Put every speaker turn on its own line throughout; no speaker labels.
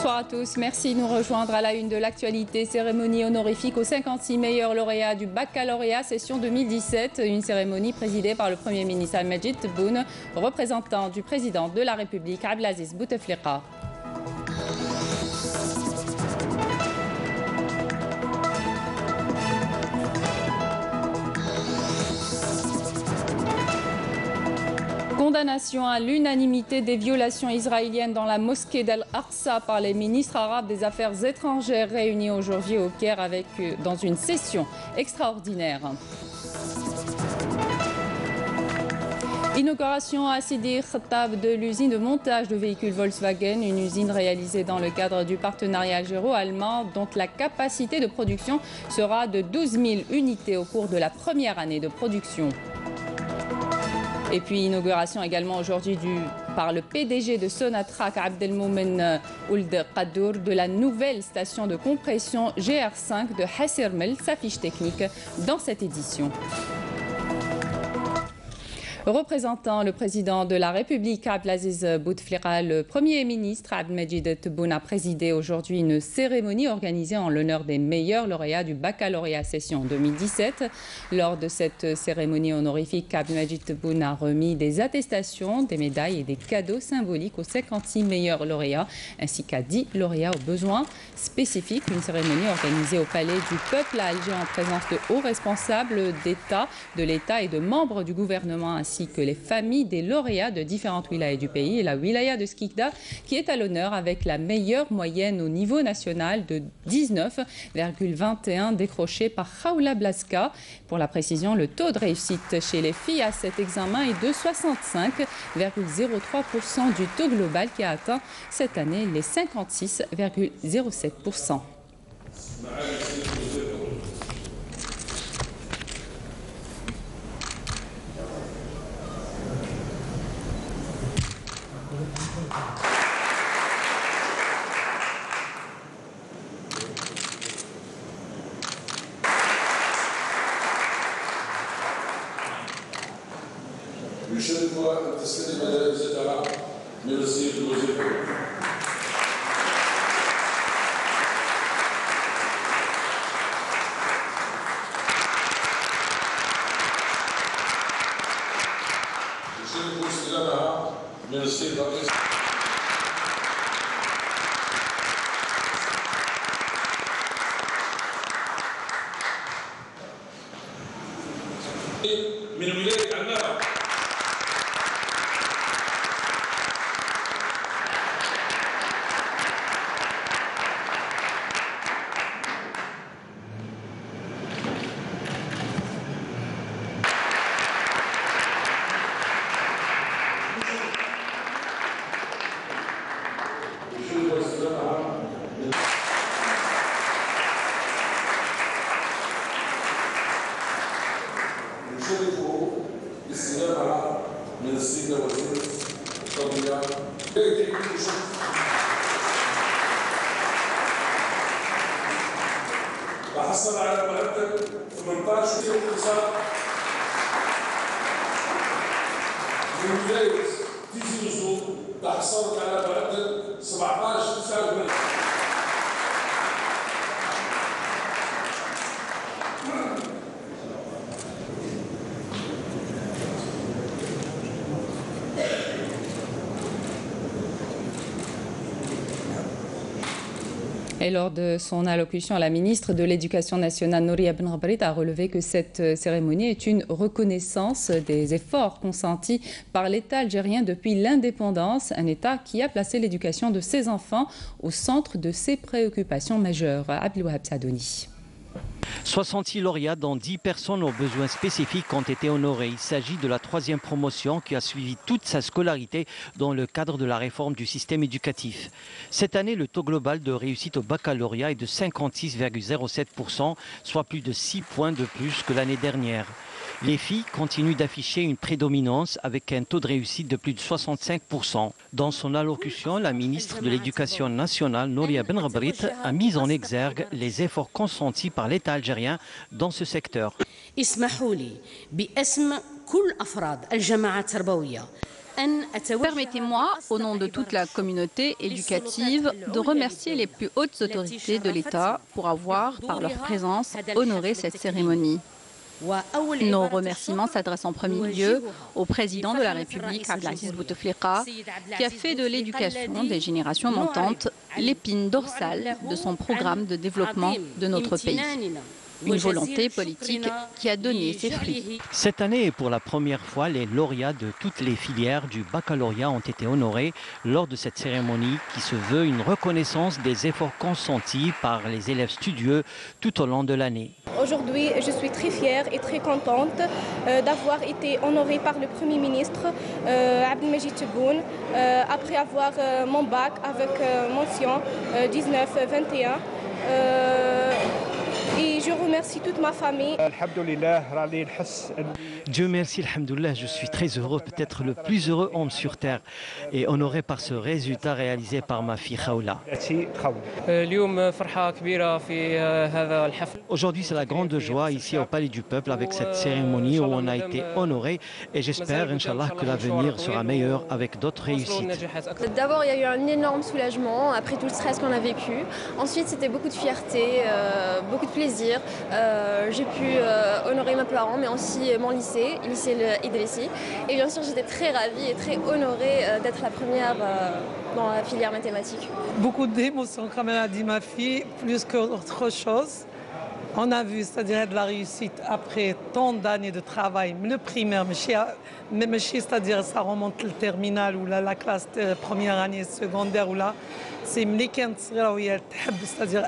Bonsoir à tous, merci de nous rejoindre à la une de l'actualité. Cérémonie honorifique aux 56 meilleurs lauréats du baccalauréat session 2017. Une cérémonie présidée par le Premier ministre Abdelmajid Tebboune, représentant du président de la République Abdelaziz Bouteflika. Condamnation à l'unanimité des violations israéliennes dans la mosquée d'Al-Aqsa par les ministres arabes des Affaires étrangères réunis aujourd'hui au Caire dans une session extraordinaire. Inauguration à Sidi Khattab de l'usine de montage de véhicules Volkswagen, une usine réalisée dans le cadre du partenariat algéro-allemand dont la capacité de production sera de 12 000 unités au cours de la première année de production. Et puis inauguration également aujourd'hui par le PDG de Sonatrach, Abdelmoumen Ould Qadour, de la nouvelle station de compression GR5 de Hassermel, sa fiche technique dans cette édition. Représentant le président de la République, Abdelaziz Bouteflika, le Premier ministre Abdelmajid Tebboune a présidé aujourd'hui une cérémonie organisée en l'honneur des meilleurs lauréats du baccalauréat session 2017. Lors de cette cérémonie honorifique, Abdelmajid Tebboune a remis des attestations, des médailles et des cadeaux symboliques aux 56 meilleurs lauréats, ainsi qu'à 10 lauréats aux besoins spécifiques. Une cérémonie organisée au Palais du Peuple à Alger en présence de hauts responsables de l'État et de membres du gouvernement, ainsi que les familles des lauréats de différentes wilayas du pays, et la wilaya de Skikda qui est à l'honneur avec la meilleure moyenne au niveau national de 19,21 décrochée par Khaoula Blaska. Pour la précision, le taux de réussite chez les filles à cet examen est de 65,03% du taux global qui a atteint cette année les 56,07%.
يشرفها تسليم مدارس الزراعة من السيد الوزير. يشرف استلامها من السيد الرئيس. من ولاية عنابة. يشرفه باستلامها من السيد وزير التربية. تحصل على مرتب 18 اقتصاد من ولاية تيزي وزو، تحصلت على مرتب 17.89.
Et lors de son allocution, la ministre de l'Éducation nationale, Nouria Benrabrit, a relevé que cette cérémonie est une reconnaissance des efforts consentis par l'État algérien depuis l'indépendance, un État qui a placé l'éducation de ses enfants au centre de ses préoccupations majeures. Abdelouahab Sadouni.
66 lauréats, dont 10 personnes aux besoins spécifiques, ont été honorés. Il s'agit de la 3e promotion qui a suivi toute sa scolarité dans le cadre de la réforme du système éducatif. Cette année, le taux global de réussite au baccalauréat est de 56,07%, soit plus de 6 points de plus que l'année dernière. Les filles continuent d'afficher une prédominance avec un taux de réussite de plus de 65%. Dans son allocution, la ministre de l'Éducation nationale, Nouria Benrabrit, a mis en exergue les efforts consentis par l'État algérien dans ce secteur.
Permettez-moi, au nom de toute la communauté éducative, de remercier les plus hautes autorités de l'État pour avoir, par leur présence, honoré cette cérémonie. Nos remerciements s'adressent en premier lieu au président de la République, Abdelaziz Bouteflika, qui a fait de l'éducation des générations montantes l'épine dorsale de son programme de développement de notre pays. Une volonté politique qui a donné ses fruits.
Cette année, pour la première fois, les lauréats de toutes les filières du baccalauréat ont été honorés lors de cette cérémonie qui se veut une reconnaissance des efforts consentis par les élèves studieux tout au long de l'année.
Aujourd'hui, je suis très fière et très contente d'avoir été honorée par le Premier ministre Abdelmajid Tebboune après avoir mon bac avec mention 19-21. Et je remercie toute ma famille.
Dieu merci, alhamdoulilah, je suis très heureux, peut-être le plus heureux homme sur terre, et honoré par ce résultat réalisé par ma fille Khawla. Aujourd'hui, c'est la grande joie ici au Palais du Peuple avec cette cérémonie où on a été honoré, et j'espère, Inch'Allah, que l'avenir sera meilleur avec d'autres réussites.
D'abord, il y a eu un énorme soulagement après tout le stress qu'on a vécu. Ensuite, c'était beaucoup de fierté, beaucoup de plaisir. J'ai pu honorer mes parents, mais aussi mon lycée Idrissi. Et bien sûr, j'étais très ravie et très honorée d'être la première dans la filière mathématiques.
Beaucoup d'émotions, comme elle a dit ma fille, plus qu'autre chose. On a vu, c'est-à-dire de la réussite après tant d'années de travail, le primaire, mais c'est-à-dire ça remonte le terminal ou la classe de première année secondaire ou là, c'est c'est-à-dire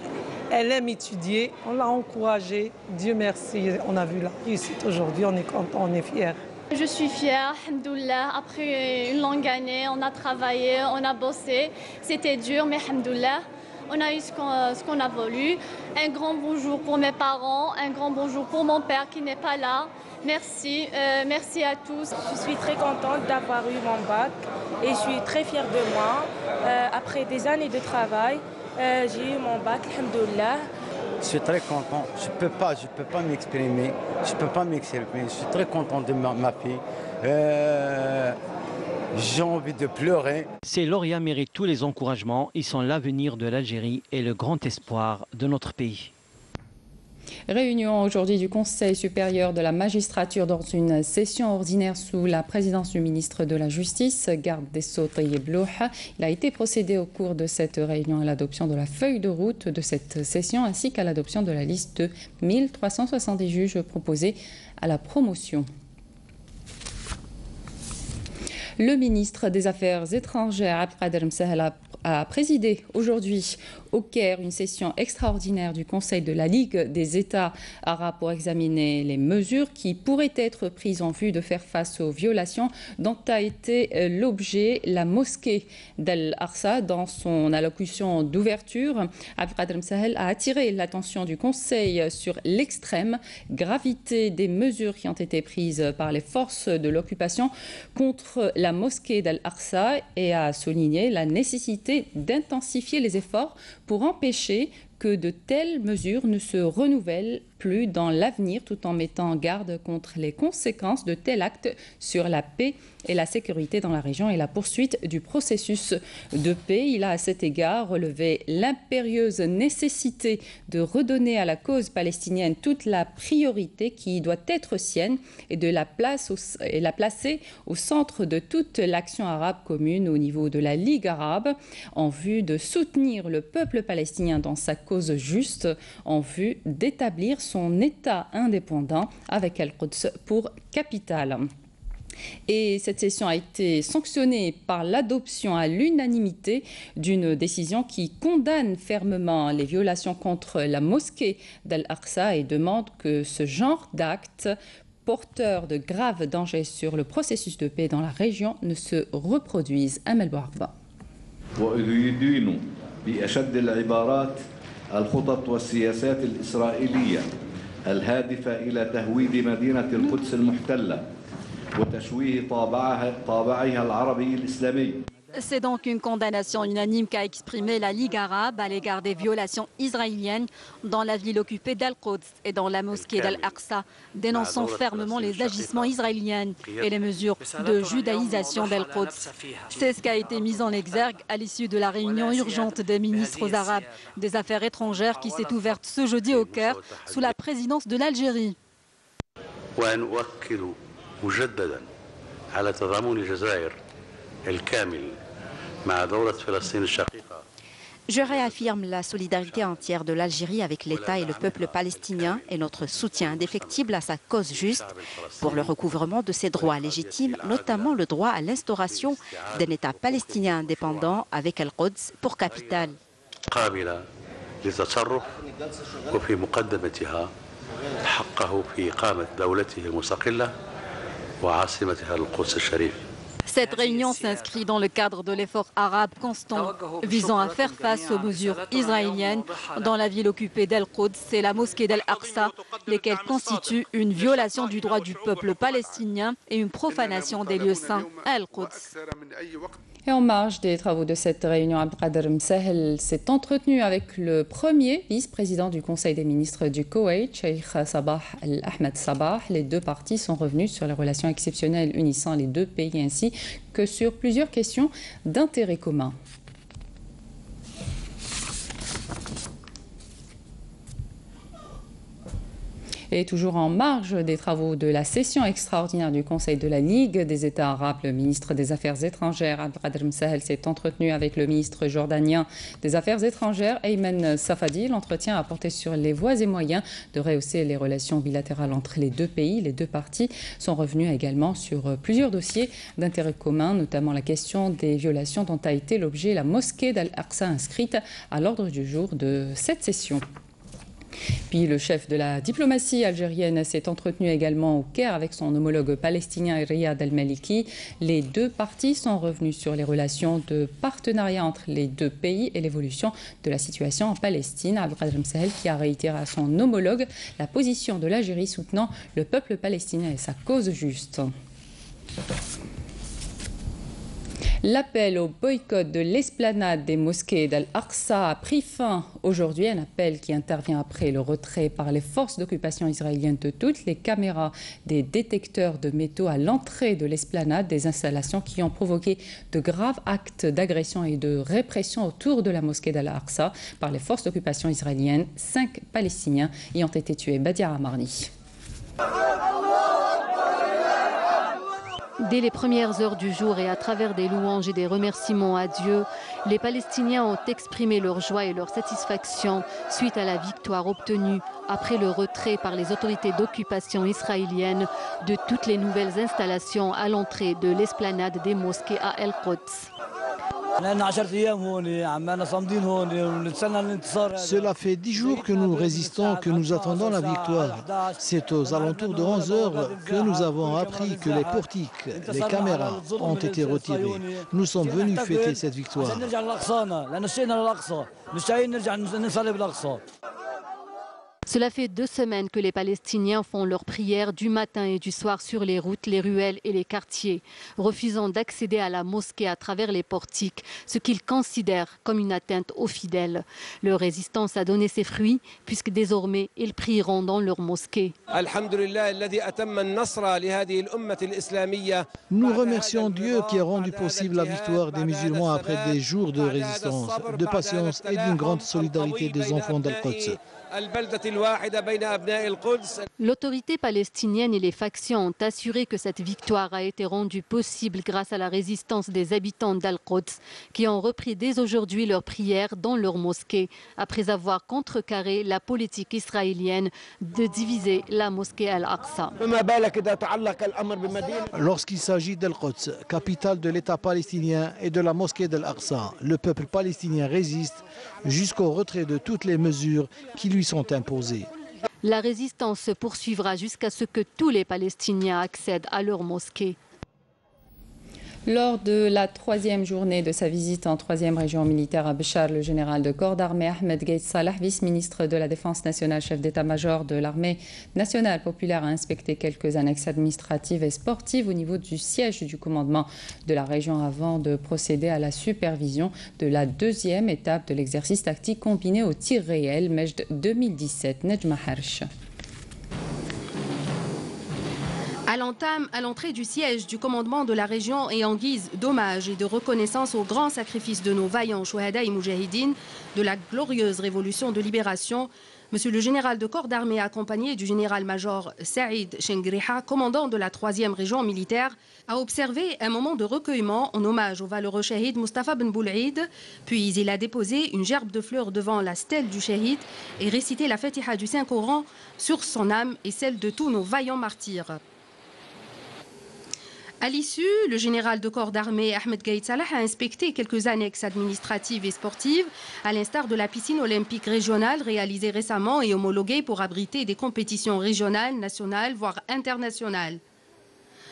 elle aime étudier, on l'a encouragée, Dieu merci, on a vu la réussite aujourd'hui, on est content, on est fiers.
Je suis fière, alhamdoulilah, après une longue année, on a travaillé, on a bossé, c'était dur, mais alhamdoulilah. On a eu ce qu'on a voulu. Un grand bonjour pour mes parents, un grand bonjour pour mon père qui n'est pas là. Merci, merci à tous.
Je suis très contente d'avoir eu mon bac et je suis très fière de moi. Après des années de travail, j'ai eu mon bac, alhamdoulilah.
Je suis très content. Je peux pas m'exprimer. Je suis très content de ma fille. J'ai envie de pleurer.
Ces lauréats méritent tous les encouragements. Ils sont l'avenir de l'Algérie et le grand espoir de notre pays.
Réunion aujourd'hui du Conseil supérieur de la magistrature dans une session ordinaire sous la présidence du ministre de la Justice, garde des Sceaux Tayyib Louha. Il a été procédé au cours de cette réunion à l'adoption de la feuille de route de cette session ainsi qu'à l'adoption de la liste de 1370 juges proposés à la promotion. Le ministre des Affaires étrangères, Abdelkader Msahel, a présidé aujourd'hui au Caire une session extraordinaire du Conseil de la Ligue des États arabes pour examiner les mesures qui pourraient être prises en vue de faire face aux violations dont a été l'objet la mosquée d'Al-Aqsa. Dans son allocution d'ouverture, Abdelkader Msahel a attiré l'attention du Conseil sur l'extrême gravité des mesures qui ont été prises par les forces de l'occupation contre la mosquée d'Al-Aqsa et a souligné la nécessité d'intensifier les efforts pour empêcher que de telles mesures ne se renouvellent plus dans l'avenir, tout en mettant en garde contre les conséquences de tels actes sur la paix et la sécurité dans la région et la poursuite du processus de paix. Il a à cet égard relevé l'impérieuse nécessité de redonner à la cause palestinienne toute la priorité qui doit être sienne et de la placer au centre de toute l'action arabe commune au niveau de la Ligue arabe en vue de soutenir le peuple palestinien dans sa cause juste, en vue d'établir son État indépendant avec Al-Quds pour capitale. Et cette session a été sanctionnée par l'adoption à l'unanimité d'une décision qui condamne fermement les violations contre la mosquée d'Al-Aqsa et demande que ce genre d'actes porteurs de graves dangers sur le processus de paix dans la région ne se reproduisent. Amel Bouarba.
الخطط والسياسات الإسرائيلية الهادفة إلى تهويد مدينة القدس المحتلة وتشويه طابعها العربي الإسلامي.
C'est donc une condamnation unanime qu'a exprimée la Ligue arabe à l'égard des violations israéliennes dans la ville occupée d'Al-Quds et dans la mosquée d'Al-Aqsa, dénonçant fermement les agissements israéliens et les mesures de judaïsation d'Al-Quds. C'est ce qui a été mis en exergue à l'issue de la réunion urgente des ministres arabes des Affaires étrangères qui s'est ouverte ce jeudi au Caire sous la présidence de l'Algérie.
Je réaffirme la solidarité entière de l'Algérie avec l'État et le peuple palestinien et notre soutien indéfectible à sa cause juste pour le recouvrement de ses droits légitimes, notamment le droit à l'instauration d'un État palestinien indépendant avec Al-Quds pour capitale.
Cette réunion s'inscrit dans le cadre de l'effort arabe constant visant à faire face aux mesures israéliennes dans la ville occupée d'Al-Quds et la mosquée d'Al-Aqsa, lesquelles constituent une violation du droit du peuple palestinien et une profanation des lieux saints à Al-Quds.
Et en marge des travaux de cette réunion, Abdelkader Msahel s'est entretenu avec le premier vice-président du Conseil des ministres du Koweït, Cheikh Sabah Al-Ahmed Sabah. Les deux parties sont revenus sur les relations exceptionnelles unissant les deux pays ainsi que sur plusieurs questions d'intérêt commun. Et toujours en marge des travaux de la session extraordinaire du Conseil de la Ligue des États arabes, le ministre des Affaires étrangères, Abdelkader Msahel, s'est entretenu avec le ministre jordanien des Affaires étrangères, Ayman Safadi. L'entretien a porté sur les voies et moyens de rehausser les relations bilatérales entre les deux pays. Les deux parties sont revenus également sur plusieurs dossiers d'intérêt commun, notamment la question des violations dont a été l'objet la mosquée d'Al-Aqsa inscrite à l'ordre du jour de cette session. Puis le chef de la diplomatie algérienne s'est entretenu également au Caire avec son homologue palestinien Riyad Al-Maliki. Les deux parties sont revenues sur les relations de partenariat entre les deux pays et l'évolution de la situation en Palestine. Abdelkader Msahel qui a réitéré à son homologue la position de l'Algérie soutenant le peuple palestinien et sa cause juste. L'appel au boycott de l'esplanade des mosquées d'Al-Aqsa a pris fin aujourd'hui. Un appel qui intervient après le retrait par les forces d'occupation israéliennes de toutes les caméras des détecteurs de métaux à l'entrée de l'esplanade, des installations qui ont provoqué de graves actes d'agression et de répression autour de la mosquée d'Al-Aqsa par les forces d'occupation israéliennes. 5 Palestiniens y ont été tués. Badia Amarni.
Dès les premières heures du jour et à travers des louanges et des remerciements à Dieu, les Palestiniens ont exprimé leur joie et leur satisfaction suite à la victoire obtenue après le retrait par les autorités d'occupation israéliennes de toutes les nouvelles installations à l'entrée de l'esplanade des mosquées à El-Quds.
Cela fait 10 jours que nous résistons, que nous attendons la victoire. C'est aux alentours de 11 heures que nous avons appris que les portiques, les caméras ont été retirés. Nous sommes venus fêter cette victoire.
Cela fait 2 semaines que les Palestiniens font leurs prières du matin et du soir sur les routes, les ruelles et les quartiers, refusant d'accéder à la mosquée à travers les portiques, ce qu'ils considèrent comme une atteinte aux fidèles. Leur résistance a donné ses fruits, puisque désormais ils prieront dans leur mosquée.
Nous remercions Dieu qui a rendu possible la victoire des musulmans après des jours de résistance, de patience et d'une grande solidarité des enfants d'Al-Quds.
L'autorité palestinienne et les factions ont assuré que cette victoire a été rendue possible grâce à la résistance des habitants d'Al-Quds qui ont repris dès aujourd'hui leurs prières dans leur mosquée après avoir contrecarré la politique israélienne de diviser la mosquée Al-Aqsa.
Lorsqu'il s'agit d'Al-Quds, capitale de l'État palestinien et de la mosquée d'Al-Aqsa, le peuple palestinien résiste jusqu'au retrait de toutes les mesures qui lui sont imposées.
La résistance se poursuivra jusqu'à ce que tous les Palestiniens accèdent à leur mosquée.
Lors de la troisième journée de sa visite en troisième région militaire à Béchar, le général de corps d'armée Ahmed Gaït Salah, vice-ministre de la Défense nationale, chef d'état-major de l'armée nationale populaire, a inspecté quelques annexes administratives et sportives au niveau du siège du commandement de la région avant de procéder à la supervision de la deuxième étape de l'exercice tactique combiné au tir réel Majd 2017. Nejma Harch.
À l'entrée du siège du commandement de la région et en guise d'hommage et de reconnaissance au grand sacrifice de nos vaillants Chouhada et Moujahidine de la glorieuse révolution de libération, Monsieur le général de corps d'armée accompagné du général-major Saïd Chengriha, commandant de la 3e région militaire, a observé un moment de recueillement en hommage au valeureux shahid Mustafa Ben Boulaïd, puis il a déposé une gerbe de fleurs devant la stèle du shahid et récité la Fatiha du Saint-Coran sur son âme et celle de tous nos vaillants martyrs. À l'issue, le général de corps d'armée Ahmed Gaït Salah a inspecté quelques annexes administratives et sportives, à l'instar de la piscine olympique régionale réalisée récemment et homologuée pour abriter des compétitions régionales, nationales, voire internationales.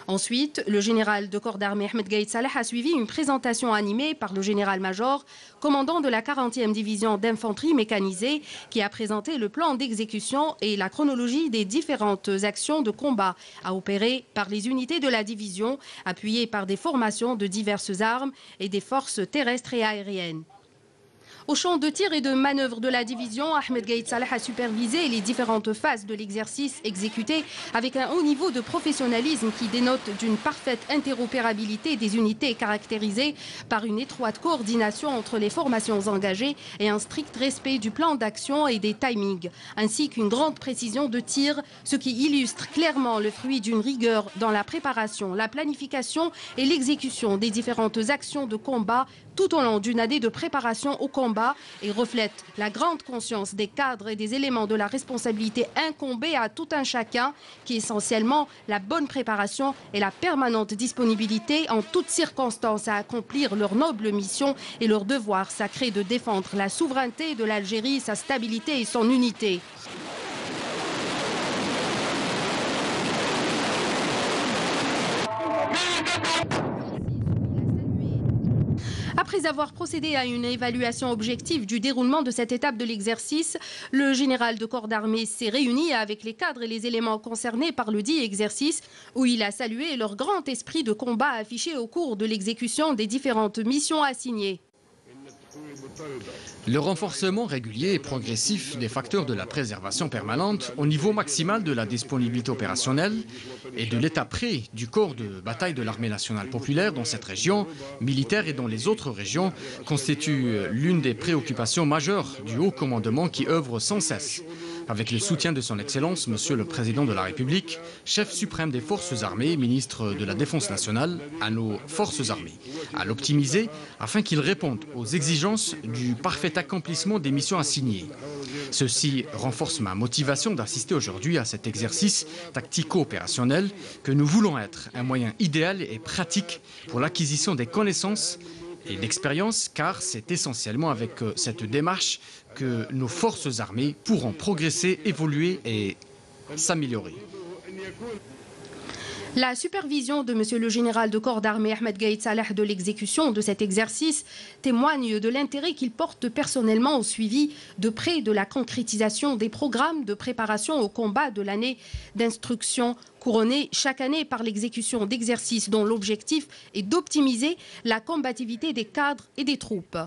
Ensuite, le général de corps d'armée Ahmed Gaït Salah a suivi une présentation animée par le général-major, commandant de la 40e division d'infanterie mécanisée, qui a présenté le plan d'exécution et la chronologie des différentes actions de combat à opérer par les unités de la division, appuyées par des formations de diverses armes et des forces terrestres et aériennes. Au champ de tir et de manœuvre de la division, Ahmed Gaït Salah a supervisé les différentes phases de l'exercice exécuté avec un haut niveau de professionnalisme qui dénote d'une parfaite interopérabilité des unités caractérisées par une étroite coordination entre les formations engagées et un strict respect du plan d'action et des timings, ainsi qu'une grande précision de tir, ce qui illustre clairement le fruit d'une rigueur dans la préparation, la planification et l'exécution des différentes actions de combat tout au long d'une année de préparation au combat et reflète la grande conscience des cadres et des éléments de la responsabilité incombée à tout un chacun, qui est essentiellement la bonne préparation et la permanente disponibilité en toutes circonstances à accomplir leur noble mission et leur devoir sacré de défendre la souveraineté de l'Algérie, sa stabilité et son unité. Après avoir procédé à une évaluation objective du déroulement de cette étape de l'exercice, le général de corps d'armée s'est réuni avec les cadres et les éléments concernés par le dit exercice, où il a salué leur grand esprit de combat affiché au cours de l'exécution des différentes missions assignées.
Le renforcement régulier et progressif des facteurs de la préservation permanente au niveau maximal de la disponibilité opérationnelle et de l'état prêt du corps de bataille de l'armée nationale populaire dans cette région militaire et dans les autres régions constitue l'une des préoccupations majeures du haut commandement qui œuvre sans cesse, avec le soutien de son Excellence, Monsieur le Président de la République, chef suprême des Forces armées, ministre de la Défense nationale, à nos Forces armées, à l'optimiser afin qu'ils répondent aux exigences du parfait accomplissement des missions assignées. Ceci renforce ma motivation d'assister aujourd'hui à cet exercice tactico-opérationnel que nous voulons être un moyen idéal et pratique pour l'acquisition des connaissances et d'expérience, car c'est essentiellement avec cette démarche que nos forces armées pourront progresser, évoluer et s'améliorer.
La supervision de Monsieur le général de corps d'armée Ahmed Gaït Salah de l'exécution de cet exercice témoigne de l'intérêt qu'il porte personnellement au suivi de près de la concrétisation des programmes de préparation au combat de l'année d'instruction couronnée chaque année par l'exécution d'exercices dont l'objectif est d'optimiser la combativité des cadres et des troupes.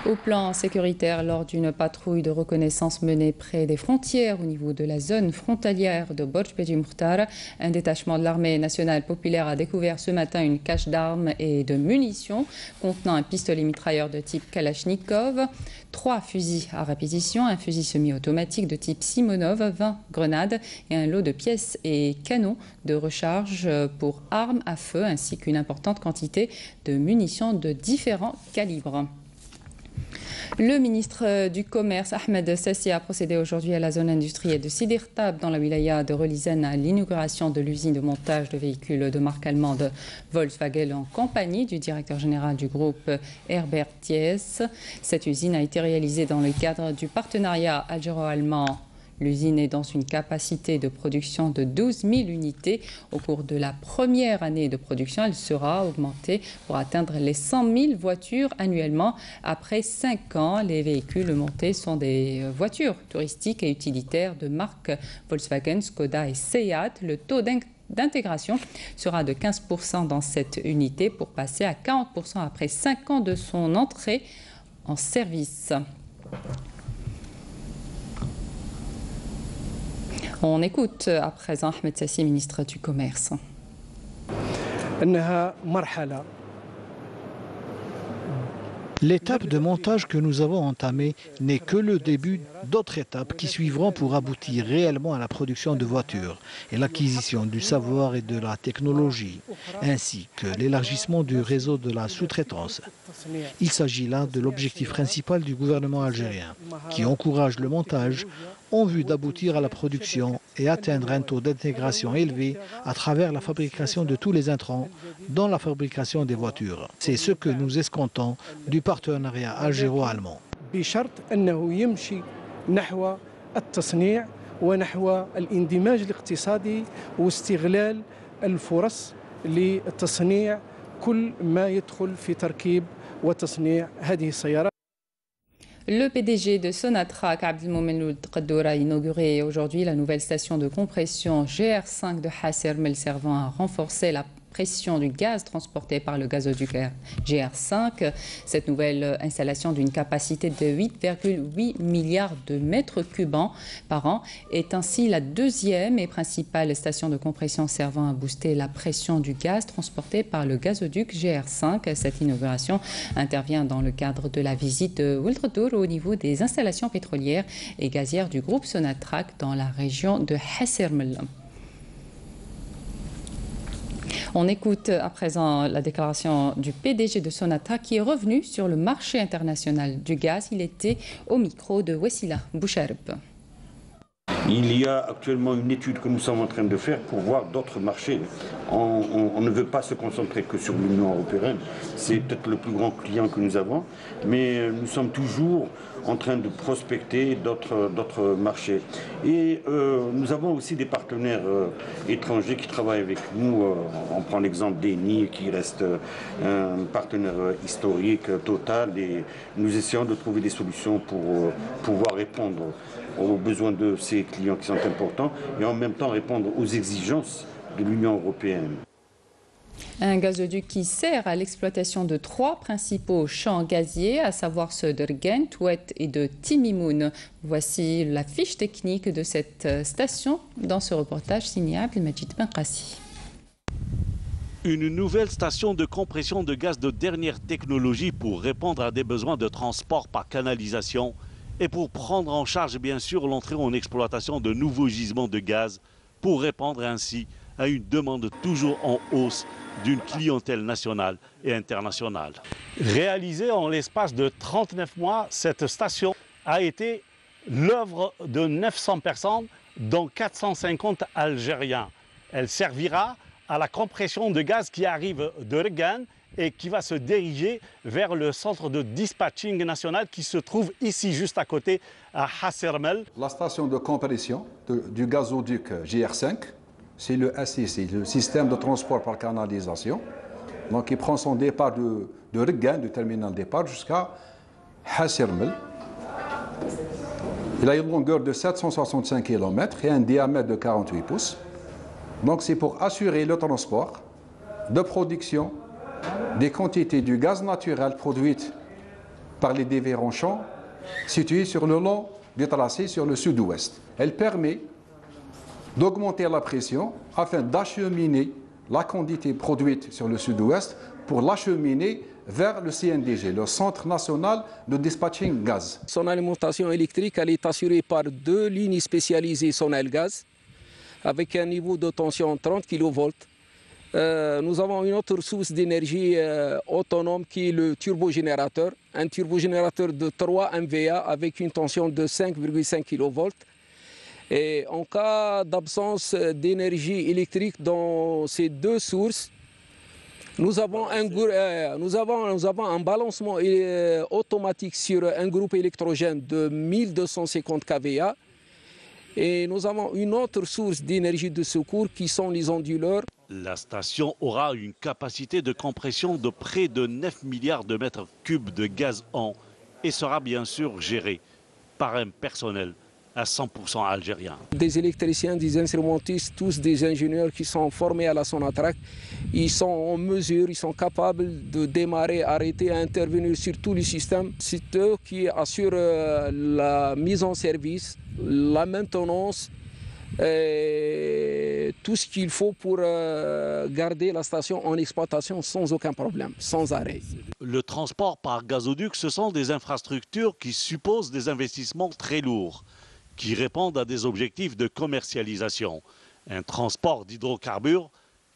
Au plan sécuritaire, lors d'une patrouille de reconnaissance menée près des frontières au niveau de la zone frontalière de Borj Beji Mukhtar, un détachement de l'armée nationale populaire a découvert ce matin une cache d'armes et de munitions contenant un pistolet mitrailleur de type Kalachnikov, 3 fusils à répétition, un fusil semi-automatique de type Simonov, 20 grenades et un lot de pièces et canons de recharge pour armes à feu ainsi qu'une importante quantité de munitions de différents calibres. Le ministre du Commerce, Ahmed Sassi, a procédé aujourd'hui à la zone industrielle de Sidi Ktab dans la wilaya de Relizane à l'inauguration de l'usine de montage de véhicules de marque allemande Volkswagen en compagnie du directeur général du groupe Herbert Thiès. Cette usine a été réalisée dans le cadre du partenariat algéro-allemand L'usine est dans une capacité de production de 12 000 unités. Au cours de la première année de production, elle sera augmentée pour atteindre les 100 000 voitures annuellement. Après 5 ans, les véhicules montés sont des voitures touristiques et utilitaires de marques Volkswagen, Skoda et Seat. Le taux d'intégration sera de 15% dans cette unité pour passer à 40% après 5 ans de son entrée en service. On écoute à présent Ahmed Sassi, ministre du Commerce.
L'étape de montage que nous avons entamée n'est que le début d'autres étapes qui suivront pour aboutir réellement à la production de voitures et l'acquisition du savoir et de la technologie, ainsi que l'élargissement du réseau de la sous-traitance. Il s'agit là de l'objectif principal du gouvernement algérien, qui encourage le montage en vue d'aboutir à la production et atteindre un taux d'intégration élevé à travers la fabrication de tous les intrants dans la fabrication des voitures. C'est ce que nous escomptons du partenariat algéro-allemand.
Le PDG de Sonatrach, Abdelmomen Tqaddour, a inauguré aujourd'hui la nouvelle station de compression GR5 de Hassermel servant à renforcer la pression du gaz transporté par le gazoduc GR5. Cette nouvelle installation d'une capacité de 8,8 milliards de mètres cubes par an est ainsi la deuxième et principale station de compression servant à booster la pression du gaz transporté par le gazoduc GR5. Cette inauguration intervient dans le cadre de la visite de Oueltrdour au niveau des installations pétrolières et gazières du groupe Sonatrach dans la région de Hassermel. On écoute à présent la déclaration du PDG de Sonatrach qui est revenu sur le marché international du gaz. Il était au micro de Wessila Bouchareb.
Il y a actuellement une étude que nous sommes en train de faire pour voir d'autres marchés. On ne veut pas se concentrer que sur l'Union européenne. C'est peut-être le plus grand client que nous avons, mais nous sommes toujours en train de prospecter d'autres marchés. Et nous avons aussi des partenaires étrangers qui travaillent avec nous. On prend l'exemple d'Eni, qui reste un partenaire historique total, et nous essayons de trouver des solutions pour pouvoir répondre aux besoins de ces clients qui sont importants et en même temps répondre aux exigences de l'Union européenne.
Un gazoduc qui sert à l'exploitation de 3 principaux champs gaziers, à savoir ceux de Rgen, Touet et de Timimoun. Voici la fiche technique de cette station dans ce reportage signé Abdelmajid Benqassi.
Une nouvelle station de compression de gaz de dernière technologie pour répondre à des besoins de transport par canalisation et pour prendre en charge bien sûr l'entrée en exploitation de nouveaux gisements de gaz pour répondre ainsi à une demande toujours en hausse d'une clientèle nationale et internationale. Réalisée en l'espace de 39 mois, cette station a été l'œuvre de 900 personnes, dont 450 Algériens. Elle servira à la compression de gaz qui arrive de Regen et qui va se diriger vers le centre de dispatching national qui se trouve ici, juste à côté, à Hassermel.
La station de compression du gazoduc GR5, c'est le SIC, le système de transport par canalisation. Donc il prend son départ de Regen, du terminal départ, jusqu'à Hassermel. Il a une longueur de 765 km et un diamètre de 48 pouces. Donc c'est pour assurer le transport de production des quantités du gaz naturel produites par les différents champs situés sur le long du tracé sur le sud-ouest. Elle permet d'augmenter la pression afin d'acheminer la quantité produite sur le sud-ouest pour l'acheminer vers le CNDG, le Centre national de dispatching gaz.
Son alimentation électrique elle est assurée par 2 lignes spécialisées Sonel Gaz avec un niveau de tension 30 kV. Nous avons une autre source d'énergie autonome qui est le turbogénérateur, un turbogénérateur de 3 MVA avec une tension de 5,5 kV. Et en cas d'absence d'énergie électrique dans ces 2 sources, nous avons un balancement automatique sur un groupe électrogène de 1250 kVA Et nous avons une autre source d'énergie de secours qui sont les onduleurs.
La station aura une capacité de compression de près de 9 milliards de mètres cubes de gaz an et sera bien sûr gérée par un personnel à 100% algérien.
Des électriciens, des instrumentistes, tous des ingénieurs qui sont formés à la Sonatrach, ils sont en mesure, ils sont capables de démarrer, arrêter, intervenir sur tous les systèmes. C'est eux qui assurent la mise en service, la maintenance, et tout ce qu'il faut pour garder la station en exploitation sans aucun problème, sans arrêt.
Le transport par gazoduc, ce sont des infrastructures qui supposent des investissements très lourds, qui répondent à des objectifs de commercialisation. Un transport d'hydrocarbures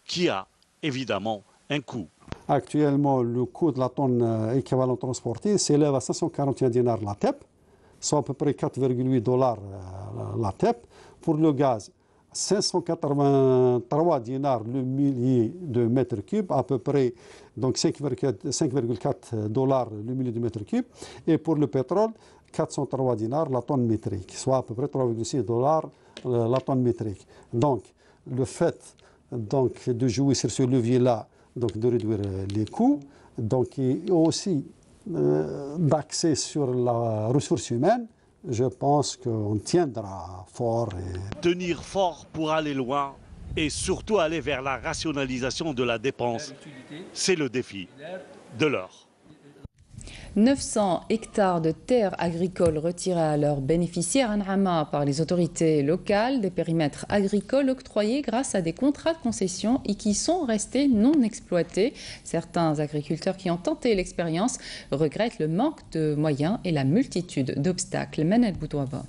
qui a évidemment un coût.
Actuellement, le coût de la tonne équivalent transportée s'élève à 541 dinars la TEP, soit à peu près 4,8 $ la TEP. Pour le gaz, 583 dinars le millier de mètres cubes, à peu près donc 5,4 $ le millier de mètres cubes. Et pour le pétrole, 403 dinars la tonne métrique, soit à peu près 3,6 $ la tonne métrique. Donc, le fait donc, de jouer sur ce levier-là, donc de réduire les coûts, donc, et aussi d'accès sur la ressource humaine, je pense qu'on tiendra fort.
Tenir fort pour aller loin et surtout aller vers la rationalisation de la dépense, c'est le défi de l'heure.
900 hectares de terres agricoles retirés à leurs bénéficiaires à N'Ama par les autorités locales, des périmètres agricoles octroyés grâce à des contrats de concession et qui sont restés non exploités. Certains agriculteurs qui ont tenté l'expérience regrettent le manque de moyens et la multitude d'obstacles. Manel Boudouaba.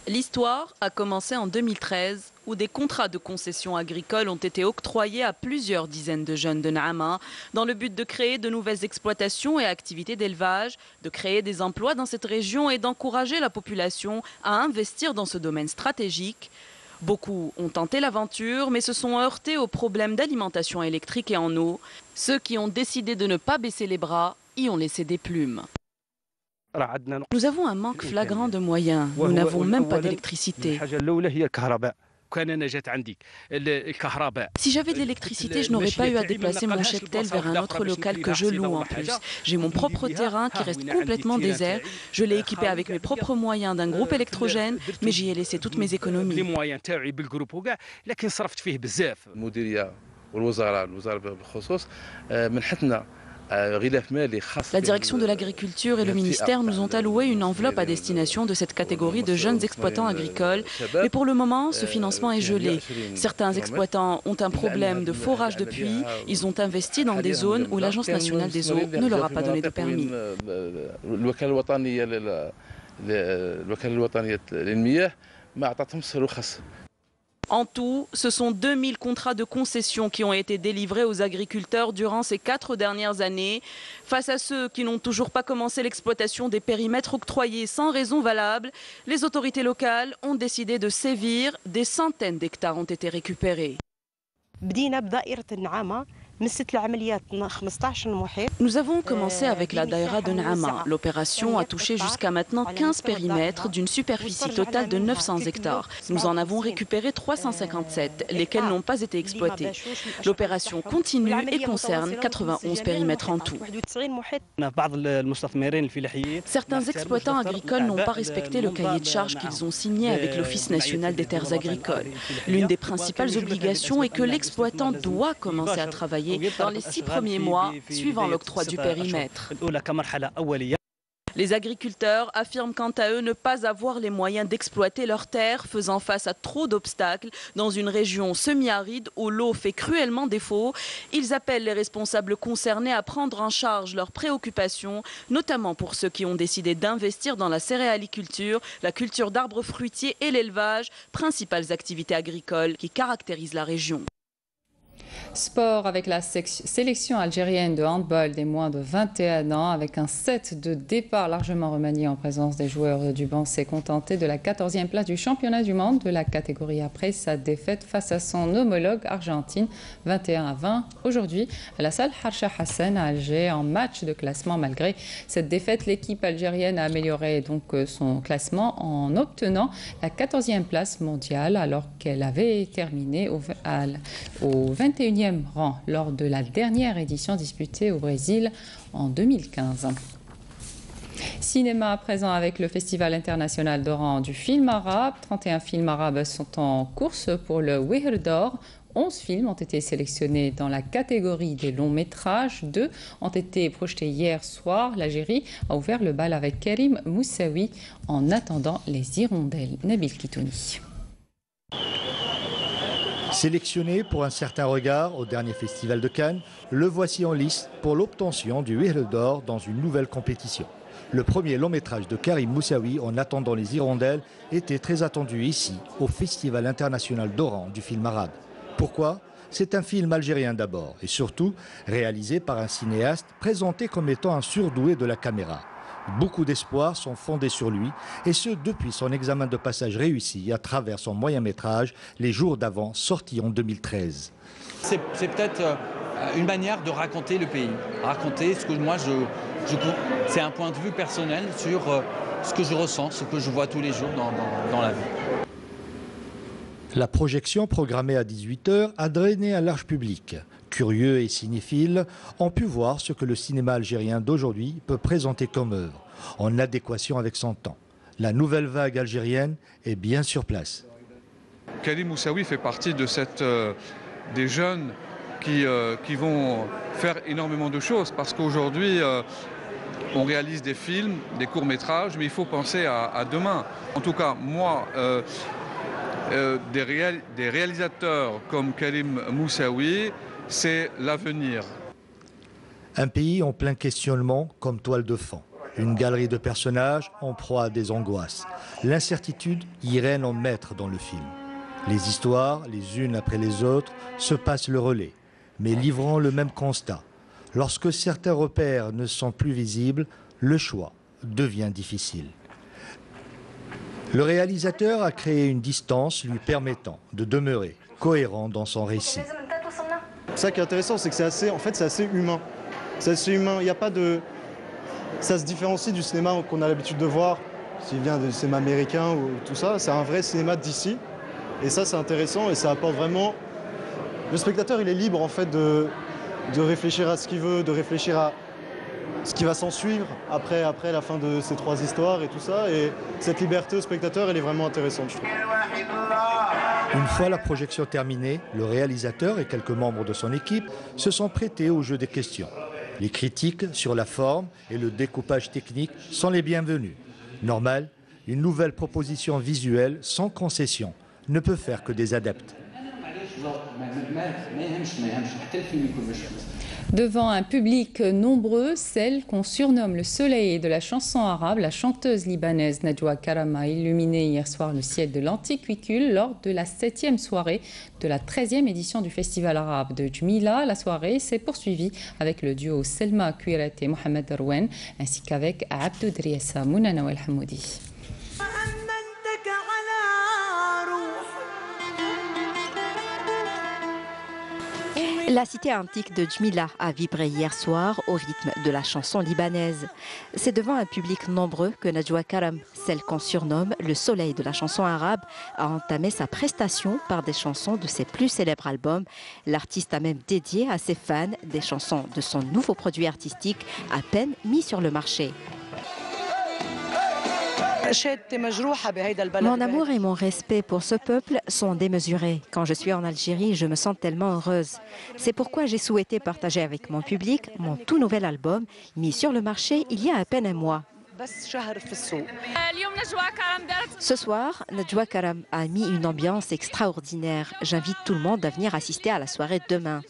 L'histoire a commencé en 2013 où des contrats de concession agricole ont été octroyés à plusieurs dizaines de jeunes de N'Ama dans le but de créer de nouvelles exploitations et activités d'élevage, de créer des emplois dans cette région et d'encourager la population à investir dans ce domaine stratégique. Beaucoup ont tenté l'aventure mais se sont heurtés aux problèmes d'alimentation électrique et en eau. Ceux qui ont décidé de ne pas baisser les bras y ont laissé des plumes. Nous avons un manque flagrant de moyens. Nous n'avons même pas d'électricité. Si j'avais de l'électricité, je n'aurais pas eu à déplacer mon cheptel vers un autre local que je loue en plus. J'ai mon propre terrain qui reste complètement désert. Je l'ai équipé avec mes propres moyens d'un groupe électrogène, mais j'y ai laissé toutes mes économies. La direction de l'agriculture et le ministère nous ont alloué une enveloppe à destination de cette catégorie de jeunes exploitants agricoles. Mais pour le moment, ce financement est gelé. Certains exploitants ont un problème de forage de puits. Ils ont investi dans des zones où l'Agence nationale des eaux ne leur a pas donné de permis. En tout, ce sont 2000 contrats de concession qui ont été délivrés aux agriculteurs durant ces 4 dernières années. Face à ceux qui n'ont toujours pas commencé l'exploitation des périmètres octroyés sans raison valable, les autorités locales ont décidé de sévir. Des centaines d'hectares ont été récupérés. Nous avons commencé avec la daïra de N'Ama. L'opération a touché jusqu'à maintenant 15 périmètres d'une superficie totale de 900 hectares. Nous en avons récupéré 357, lesquels n'ont pas été exploités. L'opération continue et concerne 91 périmètres en tout. Certains exploitants agricoles n'ont pas respecté le cahier de charges qu'ils ont signé avec l'Office national des terres agricoles. L'une des principales obligations est que l'exploitant doit commencer à travailler dans les 6 premiers mois suivant l'octroi du périmètre. Les agriculteurs affirment quant à eux ne pas avoir les moyens d'exploiter leurs terres, faisant face à trop d'obstacles dans une région semi-aride où l'eau fait cruellement défaut. Ils appellent les responsables concernés à prendre en charge leurs préoccupations, notamment pour ceux qui ont décidé d'investir dans la céréaliculture, la culture d'arbres fruitiers et l'élevage, principales activités agricoles qui caractérisent la région.
Sport avec la sélection algérienne de handball des moins de 21 ans. Avec un set de départ largement remanié en présence des joueurs du banc, s'est contenté de la 14e place du championnat du monde de la catégorie après sa défaite face à son homologue argentine 21-20 aujourd'hui à la salle Harsha Hassan à Alger en match de classement. Malgré cette défaite, l'équipe algérienne a amélioré donc son classement en obtenant la 14e place mondiale alors qu'elle avait terminé au 21e rang lors de la dernière édition disputée au Brésil en 2015. Cinéma à présent avec le Festival international d'Oran du film arabe. 31 films arabes sont en course pour le Wihr d'or. 11 films ont été sélectionnés dans la catégorie des longs métrages. 2 ont été projetés hier soir. L'Algérie a ouvert le bal avec Karim Moussaoui en attendant les hirondelles. Nabil Kitouni.
Sélectionné pour un certain regard au dernier festival de Cannes, le voici en lice pour l'obtention du Wihr d'or dans une nouvelle compétition. Le premier long métrage de Karim Moussaoui, En attendant les hirondelles, était très attendu ici, au Festival international d'Oran du film arabe. Pourquoi ? C'est un film algérien d'abord et surtout réalisé par un cinéaste présenté comme étant un surdoué de la caméra. Beaucoup d'espoirs sont fondés sur lui, et ce depuis son examen de passage réussi à travers son moyen-métrage Les jours d'avant, sorti en 2013.
C'est peut-être une manière de raconter le pays, raconter ce que moi c'est un point de vue personnel sur ce que je ressens, ce que je vois tous les jours dans la vie.
La projection programmée à 18 h a drainé un large public. Curieux et cinéphiles ont pu voir ce que le cinéma algérien d'aujourd'hui peut présenter comme œuvre, en adéquation avec son temps. La nouvelle vague algérienne est bien sur place.
Karim Moussaoui fait partie de des jeunes qui vont faire énormément de choses, parce qu'aujourd'hui, on réalise des films, des courts-métrages, mais il faut penser à demain. En tout cas, moi, des réalisateurs comme Karim Moussaoui, c'est l'avenir.
Un pays en plein questionnement comme toile de fond. Une galerie de personnages en proie à des angoisses. L'incertitude y règne en maître dans le film. Les histoires, les unes après les autres, se passent le relais, mais livrant le même constat. Lorsque certains repères ne sont plus visibles, le choix devient difficile. Le réalisateur a créé une distance lui permettant de demeurer cohérent dans son récit.
Ça qui est intéressant, c'est que c'est assez humain. C'est assez humain. Il n'y a pas de... Ça se différencie du cinéma qu'on a l'habitude de voir, s'il vient du cinéma américain ou tout ça. C'est un vrai cinéma d'ici. Et ça, c'est intéressant et ça apporte vraiment... Le spectateur, il est libre en fait de réfléchir à ce qu'il veut, de réfléchir à ce qui va s'en suivre après la fin de ces 3 histoires et tout ça. Et cette liberté au spectateur, elle est vraiment intéressante, je trouve.
Une fois la projection terminée, le réalisateur et quelques membres de son équipe se sont prêtés au jeu des questions. Les critiques sur la forme et le découpage technique sont les bienvenus. Normal, une nouvelle proposition visuelle sans concession ne peut faire que des adeptes.
Devant un public nombreux, celle qu'on surnomme le soleil de la chanson arabe, la chanteuse libanaise Najwa Karam a illuminé hier soir le ciel de l'Antiquicule lors de la 7e soirée de la 13e édition du Festival arabe de Jmila. La soirée s'est poursuivie avec le duo Selma Kouiret et Mohamed Rouen, ainsi qu'avec Abdou Driessa Mounana El Hamoudi.
La cité antique de Jmila a vibré hier soir au rythme de la chanson libanaise. C'est devant un public nombreux que Najwa Karam, celle qu'on surnomme le soleil de la chanson arabe, a entamé sa prestation par des chansons de ses plus célèbres albums. L'artiste a même dédié à ses fans des chansons de son nouveau produit artistique à peine mis sur le marché. Mon amour et mon respect pour ce peuple sont démesurés. Quand je suis en Algérie, je me sens tellement heureuse. C'est pourquoi j'ai souhaité partager avec mon public mon tout nouvel album, mis sur le marché il y a à peine un mois. Ce soir, Najwa Karam a mis une ambiance extraordinaire. J'invite tout le monde à venir assister à la soirée demain.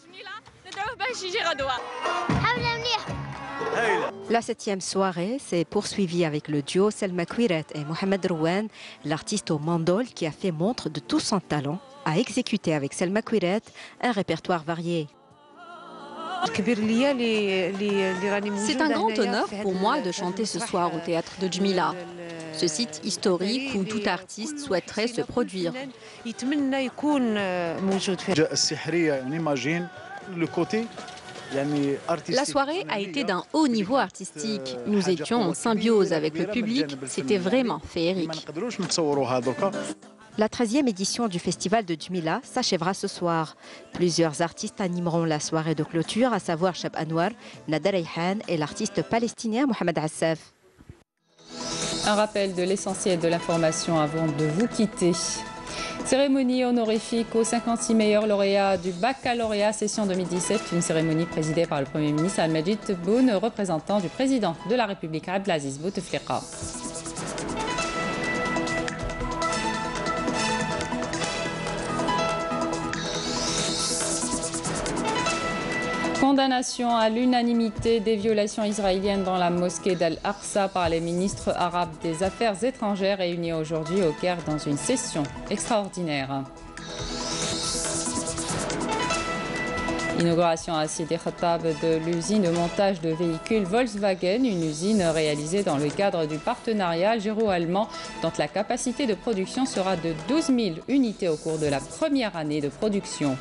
La 7e soirée s'est poursuivie avec le duo Selma Kouiret et Mohamed Rouen, l'artiste au mandol qui a fait montre de tout son talent a exécuté avec Selma Kouiret un répertoire varié.
C'est un grand honneur pour moi de chanter ce soir au théâtre de Djmila, ce site historique où tout artiste souhaiterait se produire. La soirée a été d'un haut niveau artistique. Nous étions en symbiose avec le public, c'était vraiment féerique.
La 13e édition du festival de Djmila s'achèvera ce soir. Plusieurs artistes animeront la soirée de clôture, à savoir Chab Anwar, Nada Rayhan et l'artiste palestinien Mohamed Assaf.
Un rappel de l'essentiel de l'information avant de vous quitter. Cérémonie honorifique aux 56 meilleurs lauréats du baccalauréat session 2017, une cérémonie présidée par le Premier ministre Ahmed Tebboune, représentant du président de la République Abdelaziz Bouteflika. Condamnation à l'unanimité des violations israéliennes dans la mosquée d'Al-Aqsa par les ministres arabes des Affaires étrangères réunis aujourd'hui au Caire dans une session extraordinaire. Inauguration à Sidi Khattab de l'usine de montage de véhicules Volkswagen, une usine réalisée dans le cadre du partenariat algéro-allemand dont la capacité de production sera de 12 000 unités au cours de la première année de production.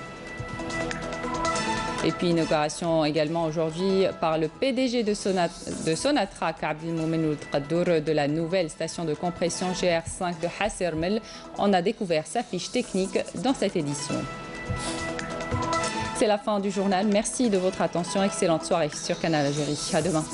Et puis inauguration également aujourd'hui par le PDG de Sonatrach, Abdelmoumen Ould-Qaddour, de la nouvelle station de compression GR5 de Hassermel. On a découvert sa fiche technique dans cette édition. C'est la fin du journal. Merci de votre attention. Excellente soirée sur Canal Algérie. À demain.